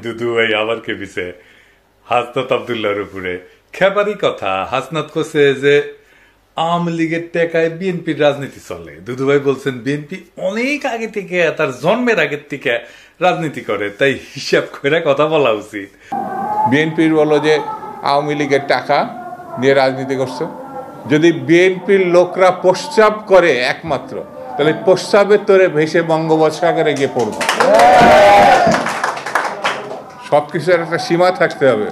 দুদু ভাই আবার কেঁপেছে হাসনাত আব্দুল্লাহর উপরে। খেপারি কথা, হাসনাত করছে যে আওয়ামী লীগের টেকায় বিএনপির রাজনীতি চলে। দুদু ভাই বলছেন বিএনপি অনেক আগে থেকে, তার জন্মের আগের থেকে রাজনীতি করে, তাই হিসাব করে কথা বলা উচিত। বিএনপির বলো যে আওয়ামী লীগের টাকা দিয়ে রাজনীতি করছো। যদি বিএনপির লোকরা প্রস্রাব করে একমাত্র, তাহলে প্রস্রাবের তোরে ভেসে বঙ্গোপসাগরে গিয়ে পড়বে। সবকিছুর একটা সীমা থাকতে হবে।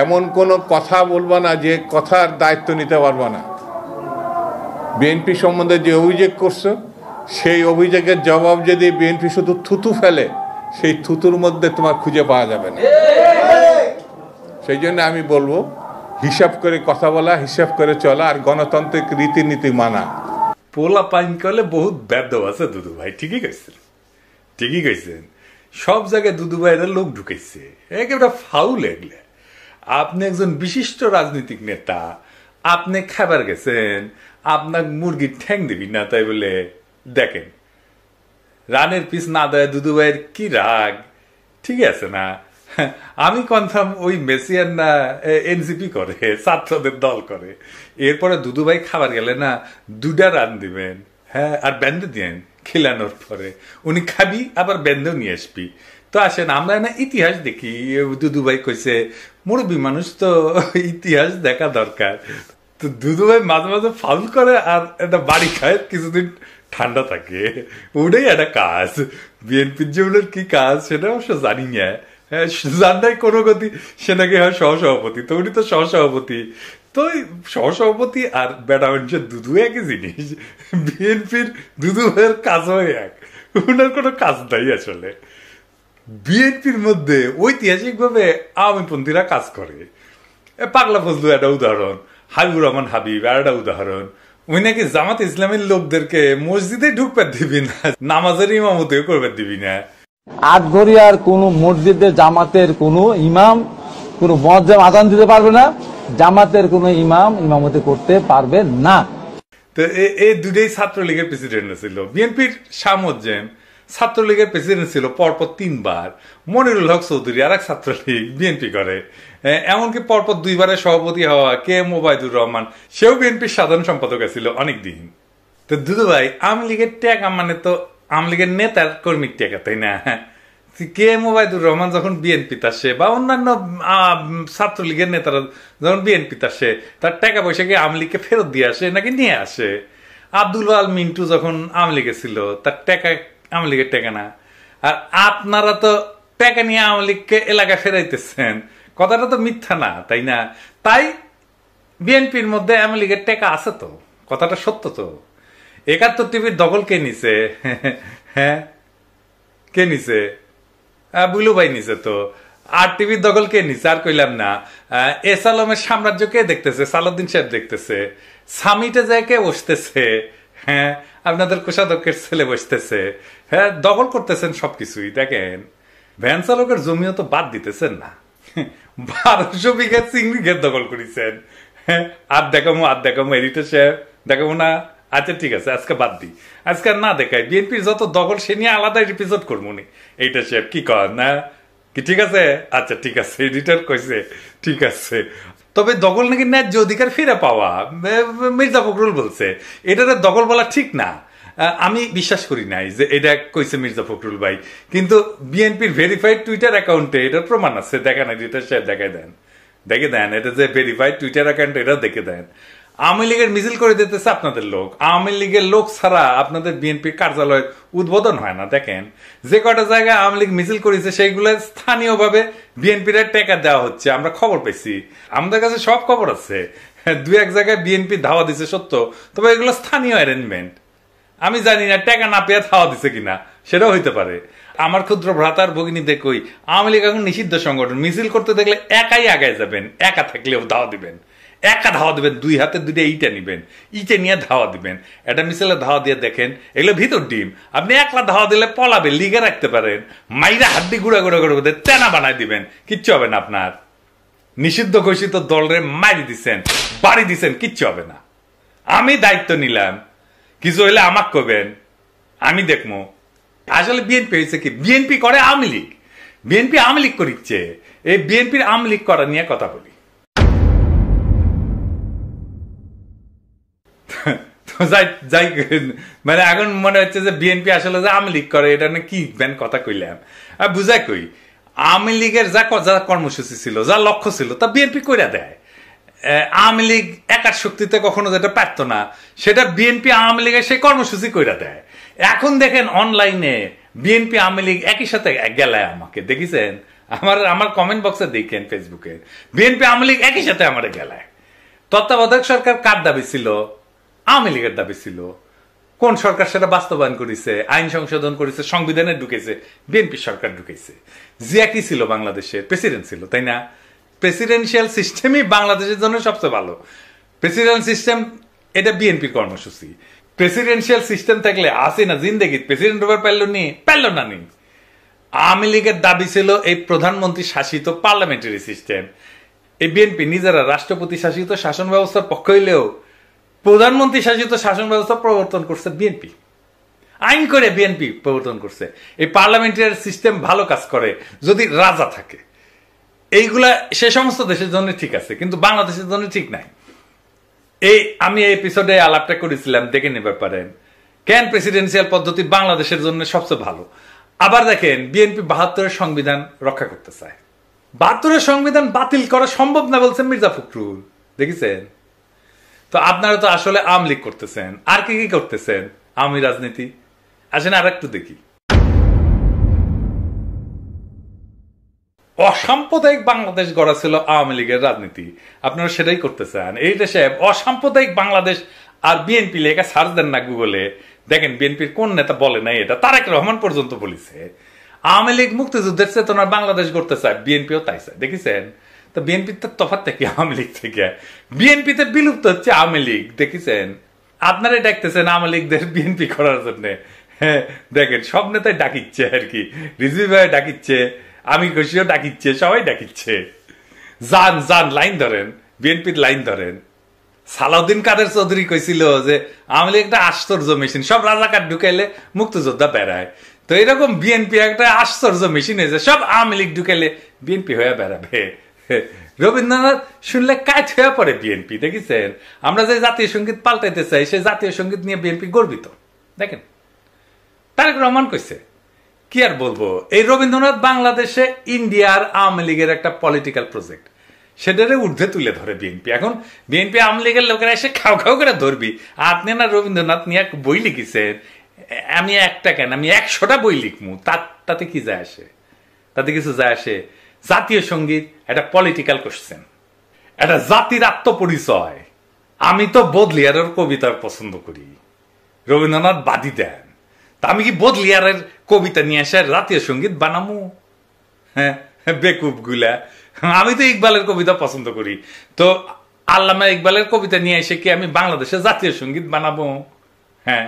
এমন কোনো কথা বলবা না যে কথার দায়িত্ব নিতে পারবা না। বিএনপি সম্বন্ধে যে অভিযোগ করছো, সেই অভিযোগের জবাব যদি বিএনপি শুধু থুতু ফেলে, সেই থুতুর মধ্যে তোমার খুঁজে পাওয়া যাবে না। সেই জন্য আমি বলবো হিসাব করে কথা বলা, হিসাব করে চলা, আর গণতান্ত্রিক রীতিনীতি মানা। পোলা পাইন করলে বহুত ব্যর্থ আছে দুদু ভাই। ঠিকই কইছেন, ঠিকই কইছেন। সব জায়গায় দুদু ভাইয়ের লোক ঢুকেছে, একেবারে ফাউল এগুলো। আপনি একজন বিশিষ্ট রাজনৈতিক নেতা, আপনি খাবার গেছেন, আপনার মুরগির ঠ্যাং দিবি না, তাই বলে দেখেন রানের পিস না দেয় দুদু ভাইয়ের কি রাগ। ঠিক আছে না? আমি কনফার্ম ওই মেসিয়ান না এনসিপি করে, ছাত্রদের দল করে। এরপরে দুদু ভাই খাবার গেলে না 2টা রান দিবেন, হ্যাঁ, আর ব্যান্ডে দিবেন খিলানোর পরে। উনি খাবি আবার ব্যান্ডেও নিয়ে আসবি। তো আসেন আমরা না ইতিহাস দেখি। দুদু ভাই কইছে মুরব্বী মানুষ তো ইতিহাস দেখা দরকার। তো দুদু ভাই মাঝে মাঝে ফাউল করে আর একটা বাড়ি খায়, কিছুদিন ঠান্ডা থাকে। ওটাই একটা কাজ। বিএনপির জীবনের কি কাজ সেটা অবশ্য জানি না। হ্যাঁ, জানাই কোনো গতি, সে নাকি হয় সহসভাপতি। তো উনি তো সহসভাপতি। তো সহসভাপতি আর বেটা মানুষের দুদু একই জিনিস। বিএনপির দুদু ভাইয়ের কাজও এক, ওনার কোনো কাজ নাই আসলে। বিএনপির মধ্যে ঐতিহাসিকভাবে আওয়ামীপন্থীরা কাজ করে। পাগলা ফজলু একটা উদাহরণ, হাবিবুর রহমান হাবিব আর একটা উদাহরণ। ওই নাকি জামাত ইসলামের লোকদেরকে মসজিদে ঢুকতে দিবি না, নামাজের ইমামতেও করবে দিবি না। আটঘরিয়ার কোন মসজিদে জামাতের কোন ইমাম কোন মুয়াজ্জিন আযান দিতে পারবে না, জামাতের কোন ইমাম ইমামতি করতে পারবে না। তো এই দুটাই ছাত্রলীগের প্রেসিডেন্ট ছিল। বিএনপির শাহ মোজ্জেম ছাত্রলীগের প্রেসিডেন্ট ছিল পরপর 3 বার। মনিরুল হক চৌধুরী আর এক ছাত্রলীগ, বিএনপি করে। এমনকি পরপর 2বারের সভাপতি হওয়া কে এম ওবায়দুর রহমান, সেও বিএনপির সাধারণ সম্পাদক ছিল অনেকদিন। তো দুদু ভাই আওয়ামী লীগের টেকা মানে তো আওয়ামী লীগের নেতার কর্মীর টেকা, তাই না? কে এম ওবায়দুর রহমান যখন বিএনপিতে আসে বা অন্যান্য ছাত্রলীগের নেতারা যখন বিএনপিতে আসে, তার টাকা পয়সা কি আওয়ামী লীগকে ফেরত দিয়ে আসে নাকি নিয়ে আসে? আব্দুল আল মিন্টু যখন আওয়ামী লীগে ছিল, তার টাকা আওয়ামী লীগের টাকা না। আর আপনারা তো টাকা নিয়ে আওয়ামী লীগকে এলাকা ফেরাইতেছেন, কথাটা তো মিথ্যা না, তাই না? তাই বিএনপির মধ্যে আওয়ামী লীগের টাকা আছে তো, কথাটা সত্য তো। 71 টিভির দখল কে নিছে? হ্যাঁ, কে নিছে? বুলু ভাই নিছে তো। আর টিভির দখল কে নিছে? আর কইলাম না। এস আলমের সাম্রাজ্য কে দেখতেছে? সালাউদ্দিন সাহেব দেখতেছে। সামিটে যায় কে বসতেছে? হ্যাঁ, আপনাদের কোষাধ্যক্ষের ছেলে বসতেছে। হ্যাঁ, দখল করতেছেন সবকিছুই। দেখেন ভ্যান চালকের জমিও তো বাদ দিতেছেন না। 1200 বিঘা চিংড়ি ঘের দখল করেছেন। হ্যাঁ, আর দেখামো এডিটর সাহেব দেখাবো না। আচ্ছা ঠিক আছে, আজকে বাদ দিই, আজকে না দেখাই। বিএনপির যত দখল সে নিয়ে আলাদা এপিসোড করবো নি। এইটা সাহেব কি কর না কি? ঠিক আছে, আচ্ছা ঠিক আছে, এডিটর কইছে ঠিক আছে। তবে দখল নাকি ন্যায্য অধিকার ফিরে পাওয়া, মির্জা ফখরুল বলছে। এটা দখল বলা ঠিক না, আমি বিশ্বাস করি নাই যে এটা কইছে মির্জা ফখরুল ভাই। কিন্তু বিএনপির ভেরিফাইড টুইটার অ্যাকাউন্টে এটার প্রমাণ আছে। দেখেন এডিটর সাহেব, দেখে দেন এটা যে ভেরিফাইড টুইটার অ্যাকাউন্ট, এটা দেখে দেন। আওয়ামী লীগের মিছিল করে দিতেছে আপনাদের লোক। আওয়ামী লীগের লোক ছাড়া আপনাদের বিএনপির কার্যালয়ের উদ্বোধন হয় না। দেখেন যে কটা জায়গায় আওয়ামী লীগ মিছিল করেছে সেইগুলো স্থানীয়ভাবে বিএনপির টাকা দেওয়া হচ্ছে, আমরা খবর পেয়েছি। আমাদের কাছে সব খবর আছে। 2-1 জায়গায় বিএনপি ধাওয়া দিচ্ছে সত্য, তবে এগুলো স্থানীয় অ্যারেঞ্জমেন্ট। আমি জানি না টাকা না পেয়ে ধাওয়া দিচ্ছে কিনা, সেটাও হইতে পারে। আমার ক্ষুদ্র ভ্রাতার ভগিনী দেখই আওয়ামী লীগ এখন নিষিদ্ধ সংগঠন। মিছিল করতে দেখলে একাই আগায় যাবেন, একা থাকলেও ধাওয়া দিবেন, একা ধাওয়া দিবেন, 2 হাতে 2টা ইটা নিবেন, ইটে নিয়ে ধাওয়া দিবেন। এটা মিছিলে ধাওয়া দিয়ে দেখেন, এগুলো ভিতর ডিম। আপনি একলা ধাওয়া দিলে পলাবে, লিগে রাখতে পারেন, মাইরা হাড্ডি গুঁড়া গুঁড়া করে তেনা বানায় দিবেন, কিচ্ছু হবে না আপনার। নিষিদ্ধ ঘোষিত দলরে মারি দিচ্ছেন, বাড়ি দিচ্ছেন, কিচ্ছু হবে না। আমি দায়িত্ব নিলাম, কিছু হইলে আমাকে কবেন, আমি দেখবো। আসলে বিএনপি হয়েছে কি, বিএনপি করে আওয়ামী লীগ, বিএনপি আওয়ামী লীগ করিচ্ছে, এই বিএনপির আওয়ামী লীগ করা নিয়ে কথা বলি। যাই মানে এখন মনে হচ্ছে যে বিএনপি আসলে যে আওয়ামী লীগ করে এটা কি কথা কইলাম আর বুঝাই কই। আওয়ামী লীগের যা কর্মসূচি ছিল, যা লক্ষ্য ছিল তা বিএনপি কইরা দেয়। আওয়ামী লীগ একার শক্তিতে কখনো যেটা পারতো না সেটা বিএনপি আওয়ামী লীগের সেই কর্মসূচি কইরা দেয়। এখন দেখেন অনলাইনে বিএনপি আওয়ামী লীগ একই সাথে গেলায় আমাকে দেখেছেন, আমার কমেন্ট বক্সে দেখেন ফেসবুকে, বিএনপি আওয়ামী লীগ একই সাথে আমার গেলায়। তত্ত্বাবধায়ক সরকার কার দাবি ছিল? আওয়ামী লীগের দাবি ছিল। কোন সরকার সেটা বাস্তবায়ন করেছে? আইন সংশোধন করেছে, সংবিধানে ঢুকেছে বিএনপি সরকার ঢুকেছে। জিয়া কি ছিল? বাংলাদেশের প্রেসিডেন্ট ছিল, তাই না? প্রেসিডেন্সিয়াল সিস্টেমই বাংলাদেশের জন্য সবচেয়ে ভালো। প্রেসিডেন্ট সিস্টেম এটা বিএনপির কর্মসূচি। প্রেসিডেন্সিয়াল সিস্টেম থাকলে আসে না জিন্দেগি প্রেসিডেন্ট হবার পারলো না নি। আওয়ামী লীগের দাবি ছিল এই প্রধানমন্ত্রী শাসিত পার্লামেন্টারি সিস্টেম। এই বিএনপি নিজেরা রাষ্ট্রপতি শাসিত শাসন ব্যবস্থার পক্ষ হইলেও প্রধানমন্ত্রী শাসিত শাসন ব্যবস্থা প্রবর্তন করছে বিএনপি, আইন করে বিএনপি প্রবর্তন করছে। এই পার্লামেন্টারি সিস্টেম ভালো কাজ করে যদি রাজা থাকে। এইগুলা সে সমস্ত দেশের জন্য ঠিক আছে, কিন্তু বাংলাদেশের জন্য ঠিক নাই। আমি এই এপিসোডে আলাপটা করেছিলাম, দেখে নিতে পারেন কেন প্রেসিডেন্সিয়াল পদ্ধতি বাংলাদেশের জন্য সবচেয়ে ভালো। আবার দেখেন বিএনপি ৭২-এর সংবিধান রক্ষা করতে চায়। ৭২-এর সংবিধান বাতিল করা সম্ভব না বলছেন মির্জা ফখরুল, দেখেছেন? তো আপনারা তো আসলে আওয়ামী লীগ করতেছেন, আর কি কি করতেছেন? আওয়ামী রাজনীতি। আসেন আর একটু দেখি। অসাম্প্রদায়িক বাংলাদেশ গড়া ছিল আওয়ামী লীগের রাজনীতি, আপনারা সেটাই করতে চান। এই দেশে অসাম্প্রদায়িক বাংলাদেশ আর বিএনপি লেখা সার্চ দেন না গুগলে, দেখেন বিএনপির কোন নেতা বলে নাই এটা। তারেক রহমান পর্যন্ত বলেছে আওয়ামী লীগ মুক্তিযুদ্ধের চেতনার বাংলাদেশ গড়তে চায়, বিএনপিও তাই চায়, দেখেছেন? তো বিএনপির তফাৎ থেকে আওয়ামী লীগ থেকে বিএনপিতে বিলুপ্ত হচ্ছে আওয়ামী লীগ, দেখেছেন? আপনারাই ডাকতেছেন আওয়ামী লীগদের বিএনপি করার জন্য। হ্যাঁ দেখেন সব নেতাই ডাকিচ্ছে আর কি, রিজভি ভাই ডাকিচ্ছে, আমি খুশিও ডাকিচ্ছে, সবাই ডাকিচ্ছে। যান যান লাইন ধরেন, বিএনপির লাইন ধরেন। সালাউদ্দিন কাদের চৌধুরী কইছিল যে আওয়ামী লীগ একটা আশ্চর্য মেশিন, সব রাজাকার ঢুকাইলে মুক্তিযোদ্ধা বেড়ায়। তো এরকম বিএনপি একটা আশ্চর্য মেশিন হয়েছে, সব আওয়ামী লীগ ঢুকাইলে বিএনপি হয়ে বেড়াবে। রবীন্দ্রনাথ শুনলে কাজ হয়ে পড়ে বিএনপি, দেখেছেন? আমরা যে জাতীয় সঙ্গীত পাল্টাইতে চাই সেই জাতীয় সঙ্গীত নিয়ে বিএনপি গর্বিত, দেখেন? তারেক রহমান কইছে, কি আর বলবো, এই রবীন্দ্রনাথ বাংলাদেশে ইন্ডিয়ার আওয়ামী লীগের একটা পলিটিক্যাল প্রজেক্ট, সেটারে ঊর্ধ্বে তুলে ধরে বিএনপি। এখন বিএনপি আওয়ামী লীগের লোকেরা এসে খাও খাও করে ধরবি, আপনি না রবীন্দ্রনাথ নিয়ে বই লিখেছেন, আমি একটা কেন আমি ১০০টা বই লিখমু, তাতে কি যায় আসে? তাতে কিছু যায় আসে? জাতীয় সঙ্গীত একটা পলিটিক্যাল কোশ্চেন, একটা জাতির আত্মপরিচয়। আমি তো বদলিয়ারের কবিতার পছন্দ করি, রবীন্দ্রনাথ বাদী দেন, তা আমি কি বদলিয়ারের কবিতা নিয়ে এসে জাতীয় সঙ্গীত বানামু? হ্যাঁ বেকুব গুলা, আমি তো ইকবালের কবিতা পছন্দ করি, তো আল্লামা ইকবালের কবিতা নিয়ে এসে কি আমি বাংলাদেশে জাতীয় সঙ্গীত বানাবো? হ্যাঁ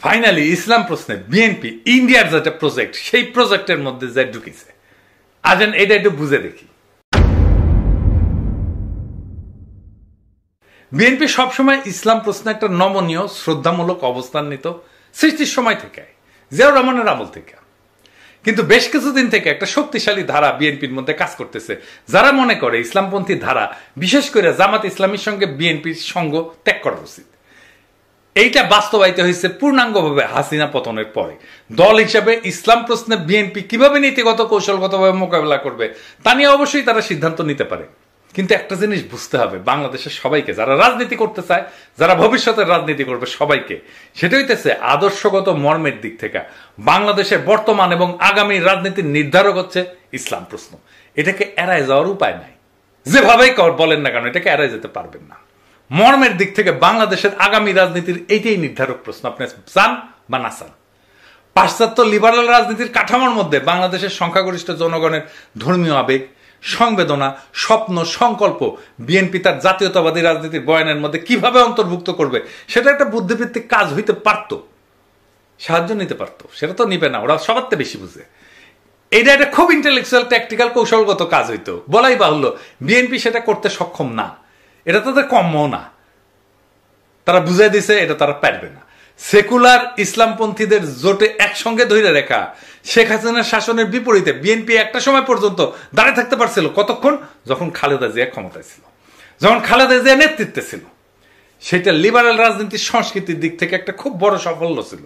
ফাইনালি ইসলাম প্রশ্নে বিএনপি ইন্ডিয়ার যেটা প্রজেক্ট, সেই প্রজেক্টের মধ্যে যা ঢুকেছে। আসেন এটা একটু বুঝে দেখি। বিএনপি সবসময় ইসলাম প্রশ্নে একটা নমনীয় শ্রদ্ধামূলক অবস্থান নিত সৃষ্টির সময় থেকে, জিয়াউর রহমানের আমল থেকে। কিন্তু বেশ কিছুদিন থেকে একটা শক্তিশালী ধারা বিএনপির মধ্যে কাজ করতেছে, যারা মনে করে ইসলামপন্থী ধারা, বিশেষ করে জামাত ইসলামীর সঙ্গে বিএনপির সঙ্গ ত্যাগ করা উচিত। এইটা বাস্তবায়িত হয়েছে পূর্ণাঙ্গভাবে হাসিনা পতনের পরে। দল হিসাবে ইসলাম প্রশ্নে বিএনপি কিভাবে নীতিগত কৌশলগতভাবে মোকাবেলা করবে তা নিয়ে অবশ্যই তারা সিদ্ধান্ত নিতে পারে। কিন্তু একটা জিনিস বুঝতে হবে বাংলাদেশের সবাইকে, যারা রাজনীতি করতে চায়, যারা ভবিষ্যতের রাজনীতি করবে সবাইকে, সেটা হইতেছে আদর্শগত মর্মের দিক থেকে বাংলাদেশের বর্তমান এবং আগামী রাজনীতির নির্ধারক হচ্ছে ইসলাম প্রশ্ন। এটাকে এড়ায় যাওয়ার উপায় নাই, যেভাবেই বলেন না কেন এটাকে এড়ায় যেতে পারবেন না। মর্মের দিক থেকে বাংলাদেশের আগামী রাজনীতির এইটাই নির্ধারক প্রশ্ন, আপনি চান বা না চান। পাশ্চাত্য লিবারাল রাজনীতির কাঠামোর মধ্যে বাংলাদেশের সংখ্যাগরিষ্ঠ জনগণের ধর্মীয় আবেগ, সংবেদনা, স্বপ্ন, সংকল্প বিএনপি তার জাতীয়তাবাদী রাজনীতির বয়ানের মধ্যে কিভাবে অন্তর্ভুক্ত করবে সেটা একটা বুদ্ধিভিত্তিক কাজ হইতে পারত, সাহায্য নিতে পারত। সেটা তো নিবে না, ওরা সবার থেকে বেশি বুঝে। এটা একটা খুব ইন্টেলেকচুয়াল ট্যাকটিক্যাল কৌশলগত কাজ হইতো, বলাই বাহুল্য। বিএনপি সেটা করতে সক্ষম না, এটা তাদের কম্য না, তারা বুঝাই দিছে এটা তারা পারবে না। সেকুলার ইসলামপন্থীদের জোটে একসঙ্গে ধরে রেখা শেখ হাসিনার শাসনের বিপরীতে বিএনপি একটা সময় পর্যন্ত দাঁড়িয়ে থাকতে পারছিল। কতক্ষণ? যখন খালেদা জিয়া ক্ষমতায় ছিল, যখন খালেদা জিয়া নেতৃত্বে ছিল। সেটা লিবারেল রাজনীতির সংস্কৃতির দিক থেকে একটা খুব বড় সাফল্য ছিল।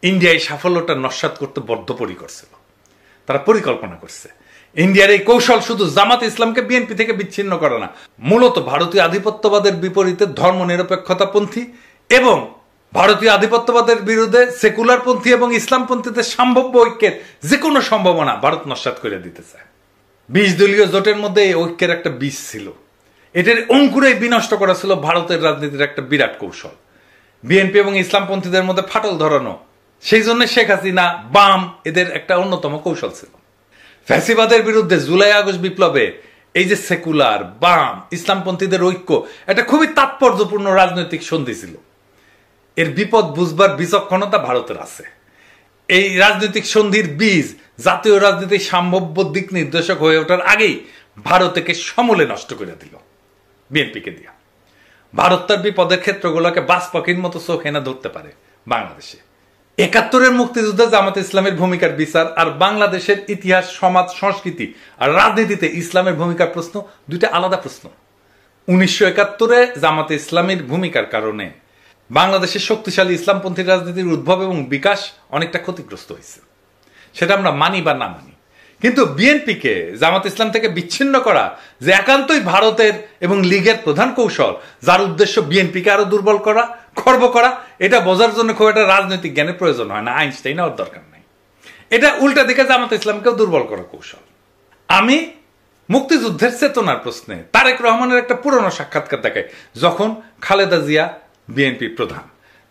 ইন্ডিয়া এই সাফল্যটা নস্যাৎ করতে বদ্ধপরিকর ছিল। তারা পরিকল্পনা করছে। ইন্ডিয়ার এই কৌশল শুধু জামাত ইসলামকে বিএনপি থেকে বিচ্ছিন্ন করে না, মূলত ভারতীয় আধিপত্যবাদের বিপরীতে ধর্মনিরপেক্ষতাপন্থী এবং ভারতীয় আধিপত্যবাদের বিরুদ্ধে সেকুলারপন্থী এবং ইসলামপন্থীদের সম্ভাব্য ঐক্যের যে কোনো সম্ভাবনা ভারত নস্যাৎ করে দিতে চায়। 20 দলীয় জোটের মধ্যে এই ঐক্যের একটা বীজ ছিল। এটার অঙ্কুরে বিনষ্ট করা ছিল ভারতের রাজনীতির একটা বিরাট কৌশল। বিএনপি এবং ইসলামপন্থীদের মধ্যে ফাটল ধরানো, সেই জন্য শেখ হাসিনা, বাম এদের একটা অন্যতম কৌশল ছিল। ফ্যাসিবাদের বিরুদ্ধে জুলাই আগস্ট বিপ্লবে এই যে সেকুলার, বাম, ইসলামপন্থীদের ঐক্য একটা খুবই তাৎপর্যপূর্ণ রাজনৈতিক সন্ধি ছিল। এর বিপদ বুঝবার বিচক্ষণতা ভারতের আছে। এই রাজনৈতিক সন্ধির বীজ জাতীয় রাজনীতির সম্ভাব্য দিক নির্দেশক হয়ে ওঠার আগেই ভারতকে সমূলে নষ্ট করে দিল বিএনপিকে দিয়া। ভারত তার বিপদের ক্ষেত্রগুলোকে বাস পাখির মতো চোখ এনে ধরতে পারে বাংলাদেশে। 71-এর মুক্তিযুদ্ধে জামাত ইসলামের ভূমিকার বিচার আর বাংলাদেশের ইতিহাস, সমাজ, সংস্কৃতি আর রাজনীতিতে ইসলামের ভূমিকার প্রশ্ন দুইটা আলাদা প্রশ্ন। 1971-এ জামাত ইসলামের ভূমিকার কারণে বাংলাদেশের শক্তিশালী ইসলামপন্থী রাজনীতির উদ্ভব এবং বিকাশ অনেকটা ক্ষতিগ্রস্ত হয়েছে, সেটা আমরা মানি বা না মানি। কিন্তু বিএনপিকে জামাত ইসলাম থেকে বিচ্ছিন্ন করা যে একান্তই ভারতের এবং লীগের প্রধান কৌশল, যার উদ্দেশ্য বিএনপিকে আরো দুর্বল করা, খর্ব করা, এটা বোঝার জন্য খুব একটা রাজনৈতিক জ্ঞানের প্রয়োজন হয় না, আইনস্টাইন হওয়ার দরকার নাই। এটা উল্টা দিকে জামাত ইসলামকেও দুর্বল করা কৌশল। আমি মুক্তিযুদ্ধের চেতনার প্রশ্নে তারেক রহমানের একটা পুরনো সাক্ষাৎকার দেখাই, যখন খালেদা জিয়া বিএনপি প্রধান,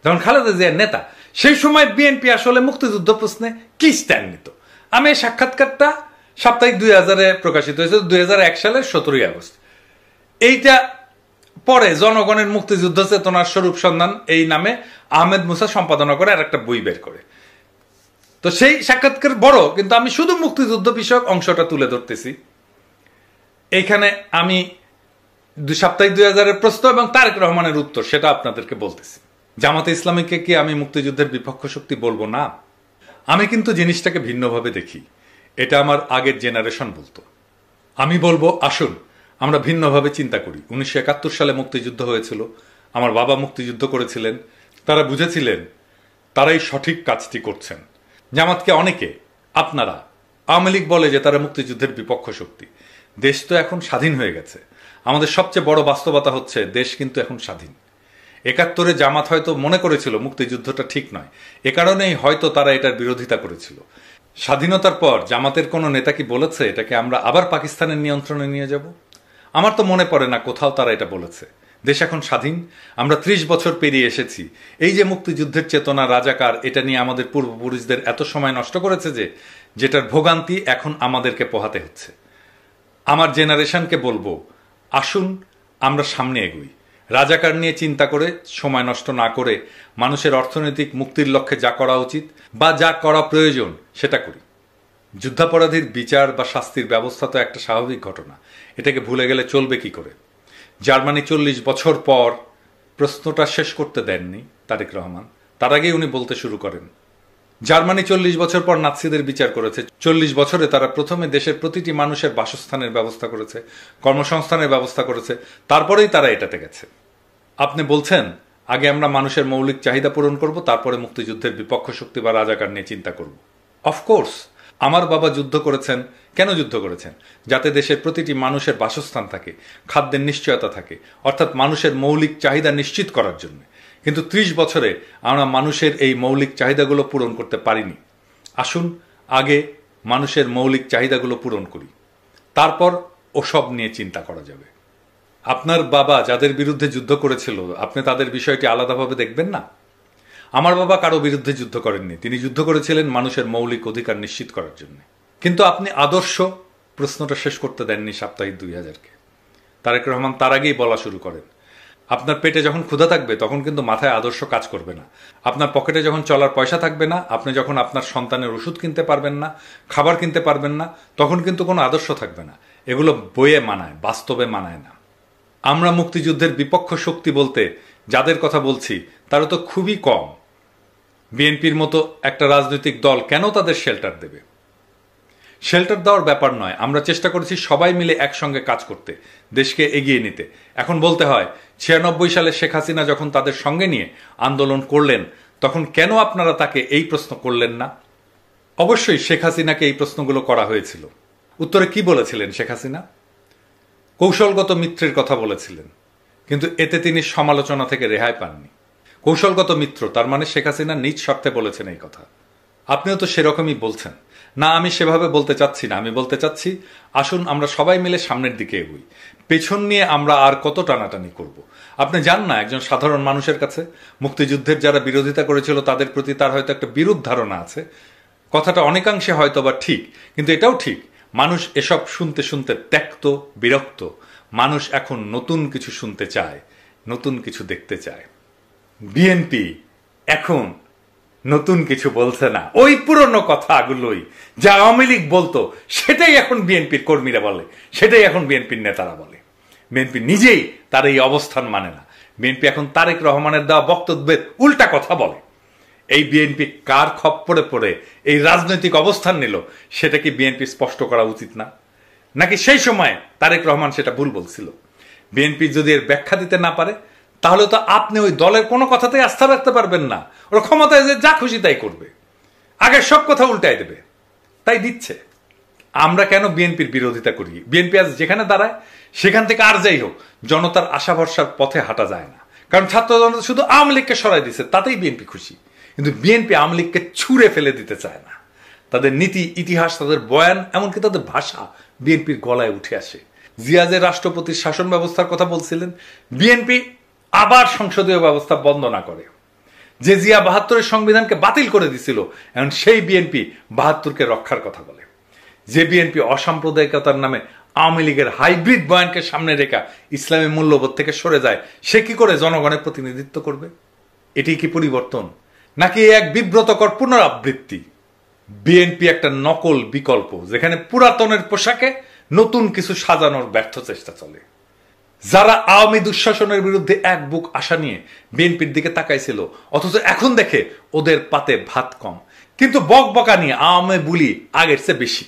যখন খালেদা জিয়ার নেতা, সেই সময় বিএনপি আসলে মুক্তিযুদ্ধ প্রশ্নে কি স্ট্যান্ড নিত। আমি এই সাক্ষাৎকারটা সাপ্তাহিক 2000-এ প্রকাশিত হয়েছে, 2001 সালের 17 আগস্ট। এইটা পরে জনগণের মুক্তিযুদ্ধ চেতনার স্বরূপ সন্ধান এই নামে আহমেদ মুসা সম্পাদনা করে আর একটা বই বের করে। তো সেই সাক্ষাৎকার বড়, কিন্তু আমি শুধু মুক্তিযুদ্ধ বিষয়ক অংশটা তুলে ধরতেছি। এইখানে আমি সাপ্তাহিক 2000-এর প্রশ্ন এবং তারেক রহমানের উত্তর সেটা আপনাদেরকে বলতেছি। জামাতে ইসলামীকে কি আমি মুক্তিযুদ্ধের বিপক্ষ শক্তি বলবো না? আমি কিন্তু জিনিসটাকে ভিন্নভাবে দেখি। এটা আমার আগের জেনারেশন বলতো। আমি বলবো আসুন আমরা ভিন্নভাবে চিন্তা করি। 1971 সালে মুক্তিযুদ্ধ হয়েছিল, আমার বাবা মুক্তিযুদ্ধ করেছিলেন, তারা বুঝেছিলেন তারাই সঠিক কাজটি করছেন। জামাতকে অনেকে, আপনারা, আওয়ামী লীগ বলে যে তারা মুক্তিযুদ্ধের বিপক্ষ শক্তি। দেশ তো এখন স্বাধীন হয়ে গেছে। আমাদের সবচেয়ে বড় বাস্তবতা হচ্ছে দেশ কিন্তু এখন স্বাধীন। 71-এ জামাত হয়তো মনে করেছিল মুক্তিযুদ্ধটা ঠিক নয়, এ কারণেই হয়তো তারা এটার বিরোধিতা করেছিল। স্বাধীনতার পর জামাতের কোনো নেতা কি বলেছে এটাকে আমরা আবার পাকিস্তানের নিয়ন্ত্রণে নিয়ে যাব? আমার তো মনে পড়ে না কোথাও তারা এটা বলেছে। দেশ এখন স্বাধীন, আমরা 30 বছর পেরিয়ে এসেছি। এই যে মুক্তিযুদ্ধের চেতনা, রাজাকার, এটা নিয়ে আমাদের পূর্বপুরুষদের এত সময় নষ্ট করেছে যেটার ভোগান্তি এখন আমাদেরকে পোহাতে হচ্ছে। আমার জেনারেশনকে বলবো আসুন আমরা সামনে এগোই, রাজাকার নিয়ে চিন্তা করে সময় নষ্ট না করে মানুষের অর্থনৈতিক মুক্তির লক্ষ্যে যা করা উচিত বা যা করা প্রয়োজন সেটা করি। যুদ্ধাপরাধীর বিচার বা শাস্তির ব্যবস্থা তো একটা স্বাভাবিক ঘটনা, এটাকে ভুলে গেলে চলবে কি করে? জার্মানি 40 বছর পর প্রশ্নটা শেষ করতে দেননি তারেক রহমান, তার আগেই উনি বলতে শুরু করেন। জার্মানি 40 বছর পর নাৎসিদের বিচার করেছে। 40 বছরে তারা প্রথমে দেশের প্রতিটি মানুষের বাসস্থানের ব্যবস্থা করেছে, কর্মসংস্থানের ব্যবস্থা করেছে, তারপরেই তারা এটাতে গেছে। আপনি বলছেন আগে আমরা মানুষের মৌলিক চাহিদা পূরণ করব, তারপরে মুক্তিযুদ্ধের বিপক্ষ শক্তি বা রাজাকার নিয়ে চিন্তা করব। অফকোর্স আমার বাবা যুদ্ধ করেছেন। কেন যুদ্ধ করেছেন? যাতে দেশের প্রতিটি মানুষের বাসস্থান থাকে, খাদ্যের নিশ্চয়তা থাকে, অর্থাৎ মানুষের মৌলিক চাহিদা নিশ্চিত করার জন্য। কিন্তু 30 বছরে আমরা মানুষের এই মৌলিক চাহিদাগুলো পূরণ করতে পারিনি। আসুন আগে মানুষের মৌলিক চাহিদাগুলো পূরণ করি, তারপর ওসব নিয়ে চিন্তা করা যাবে। আপনার বাবা যাদের বিরুদ্ধে যুদ্ধ করেছিল, আপনি তাদের বিষয়টি আলাদাভাবে দেখবেন না? আমার বাবা কারো বিরুদ্ধে যুদ্ধ করেননি, তিনি যুদ্ধ করেছিলেন মানুষের মৌলিক অধিকার নিশ্চিত করার জন্য। কিন্তু আপনি আদর্শ প্রশ্নটা শেষ করতে দেননি সাপ্তাহিক 2000-কে। তারেক রহমান তার আগেই বলা শুরু করেন, আপনার পেটে যখন ক্ষুধা থাকবে তখন কিন্তু মাথায় আদর্শ কাজ করবে না। আপনার পকেটে যখন চলার পয়সা থাকবে না, আপনি যখন আপনার সন্তানের ওষুধ কিনতে পারবেন না, খাবার কিনতে পারবেন না, তখন কিন্তু কোনো আদর্শ থাকবে না। এগুলো বইয়ে মানায়, বাস্তবে মানায় না। আমরা মুক্তিযুদ্ধের বিপক্ষ শক্তি বলতে যাদের কথা বলছি তারা তো খুবই কম, বিএনপির মতো একটা রাজনৈতিক দল কেন তাদের শেল্টার দেবে? শেল্টার দেওয়ার ব্যাপার নয়, আমরা চেষ্টা করেছি সবাই মিলে একসঙ্গে কাজ করতে, দেশকে এগিয়ে নিতে। এখন বলতে হয় 96 সালে শেখ হাসিনা যখন তাদের সঙ্গে নিয়ে আন্দোলন করলেন, তখন কেন আপনারা তাকে এই প্রশ্ন করলেন না? অবশ্যই শেখ হাসিনাকে এই প্রশ্নগুলো করা হয়েছিল। উত্তরে কি বলেছিলেন শেখ হাসিনা? কৌশলগত মিত্রের কথা বলেছিলেন, কিন্তু এতে তিনি সমালোচনা থেকে রেহাই পাননি। কৌশলগত মিত্র তার মানে শেখ হাসিনা নিজ স্বার্থে বলেছেন এই কথা। আপনিও তো সেরকমই বলছেন না। আমি সেভাবে বলতে চাচ্ছি না। আমি বলতে চাচ্ছি, আসুন আমরা সবাই মিলে সামনের দিকে এগোই। পেছন নিয়ে আমরা আর কত টানাটানি করব? আপনি জান না, একজন সাধারণ মানুষের কাছে মুক্তিযুদ্ধের যারা বিরোধিতা করেছিল তাদের প্রতি তার হয়তো একটা বিরূপ ধারণা আছে। কথাটা অনেকাংশে হয়তো বা ঠিক, কিন্তু এটাও ঠিক, মানুষ এসব শুনতে শুনতে ত্যক্ত, বিরক্ত। মানুষ এখন নতুন কিছু শুনতে চায়, নতুন কিছু দেখতে চায়। বিএনপি এখন নতুন কিছু বলছে না, ওই পুরনো কথাগুলোই যা আওয়ামী লীগ বলতো সেটাই এখন বিএনপির কর্মীরা বলে, সেটাই এখন বিএনপির নেতারা বলে। বিএনপি নিজেই তার এই অবস্থান মানে না। বিএনপি এখন তারেক রহমানের দেওয়া বক্তব্যের উল্টা কথা বলে। এই বিএনপি কার খপ্পরে পড়ে এই রাজনৈতিক অবস্থান নিল, সেটা কি বিএনপি স্পষ্ট করা উচিত না? নাকি সেই সময় তারেক রহমান সেটা ভুল বলছিল? বিএনপি যদি এর ব্যাখ্যা দিতে না পারে, তাহলে তো আপনি ওই দলের কোনো কথাতেই আস্থা রাখতে পারবেন না। ওরা ক্ষমতায় যে যা খুশি তাই করবে, আগে সব কথা উল্টাই দেবে, তাই দিচ্ছে। আমরা কেন বিএনপির বিরোধিতা করি? বিএনপি আজ যেখানে দাঁড়ায় সেখান থেকে আর যাই হোক, জনতার আশা ভরসার পথে হাঁটা যায় না। কারণ ছাত্র জনতা শুধু আওয়ামী লীগকে সরাই দিচ্ছে, তাতেই বিএনপি খুশি। কিন্তু বিএনপি আওয়ামী লীগকে ছুঁড়ে ফেলে দিতে চায় না। তাদের নীতি, ইতিহাস, তাদের বয়ান, এমনকি তাদের ভাষা বিএনপির গলায় উঠে আসে। জিয়া যে রাষ্ট্রপতির শাসন ব্যবস্থার কথা বলছিলেন, বিএনপি আবার সংসদীয় ব্যবস্থা বন্ধ না করে। যে জিয়া 72-এর সংবিধানকে বাতিল করে দিছিল, এখন সেই বিএনপি 72-কে রক্ষার কথা বলে। যে বিএনপি অসাম্প্রদায়িকতার নামে আওয়ামী লীগের হাইব্রিড বয়ানকে সামনে রেখা ইসলামী মূল্যবোধ থেকে সরে যায়, সে কি করে জনগণের প্রতিনিধিত্ব করবে? এটি কি পরিবর্তন, নাকি এক বিব্রতকর পুনরাবৃত্তি? বিএনপি একটা নকল বিকল্প, যেখানে পুরাতনের পোশাকে নতুন কিছু সাজানোর ব্যর্থ চেষ্টা চলে। যারা আওয়ামী দুঃশাসনের বিরুদ্ধে এক বুক আশা নিয়ে বিএনপির দিকে তাকাইছিল, অথচ এখন দেখে ওদের পাতে ভাত কম, কিন্তু বকবকা নিয়ে আওয়ামী বুলি আগের চেয়ে বেশি।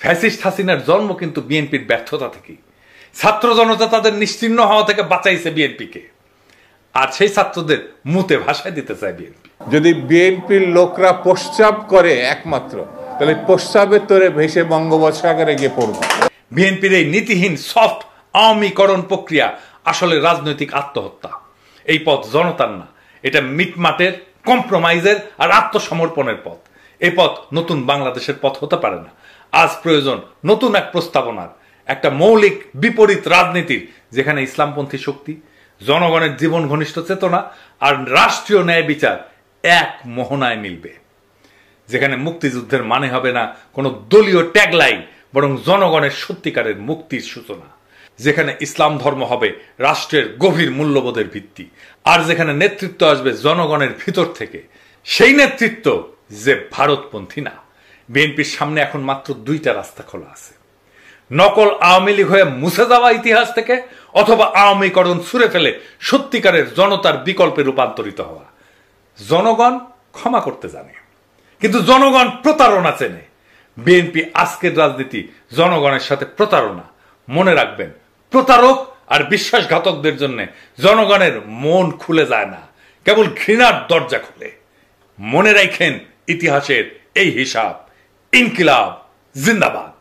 ফ্যাসিস্ট হাসিনার জন্ম কিন্তু বিএনপির ব্যর্থতা থেকেই। ছাত্র জনতা তাদের নিশ্চিহ্ন হওয়া থেকে বাঁচাইছে বিএনপিকে, আর সেই ছাত্রদের মুতে ভাষায় দিতে চায় বিএনপি। যদি বিএনপির লোকরা প্রস্তাব করে একমাত্র, তাহলে প্রস্তাবের তোরে ভেসে বঙ্গোপসাগরে গিয়ে পড়বে। বিএনপির এই নীতিহীন সফট আওয়ামীকরণ প্রক্রিয়া আসলে রাজনৈতিক আত্মহত্যা। এই পথ জনতার না, এটা মিটমাটের, কম্প্রোমাইজের আর আত্মসমর্পণের পথ। এই পথ নতুন বাংলাদেশের পথ হতে পারে না। আজ প্রয়োজন নতুন এক প্রস্তাবনার, একটা মৌলিক বিপরীত রাজনীতির, যেখানে ইসলামপন্থী শক্তি, জনগণের জীবন ঘনিষ্ঠ চেতনা আর রাষ্ট্রীয় ন্যায় বিচার এক মোহনায় মিলবে। যেখানে মুক্তিযুদ্ধের মানে হবে না কোনো দলীয় ট্যাগলাইন, বরং জনগণের সত্যিকারের মুক্তির সূচনা। যেখানে ইসলাম ধর্ম হবে রাষ্ট্রের গভীর মূল্যবোধের ভিত্তি, আর যেখানে নেতৃত্ব আসবে জনগণের ভিতর থেকে, সেই নেতৃত্ব যে ভারতপন্থী না। বিএনপির সামনে এখন মাত্র দুইটা রাস্তা খোলা আছে: নকল আওয়ামী লীগ হয়ে মুছে যাওয়া ইতিহাস থেকে, অথবা আওয়ামীকরণ ছুঁড়ে ফেলে সত্যিকারের জনতার বিকল্পে রূপান্তরিত হওয়া। জনগণ ক্ষমা করতে জানে, কিন্তু জনগণ প্রতারণা চেনে। বিএনপি আজকের রাজনীতি জনগণের সাথে প্রতারণা। মনে রাখবেন, প্রতারক আর বিশ্বাসঘাতকদের জন্য জনগণের মন খুলে যায় না, কেবল ঘৃণার দরজা খুলে। মনে রাখেন ইতিহাসের এই হিসাব। ইনকিলাব জিন্দাবাদ।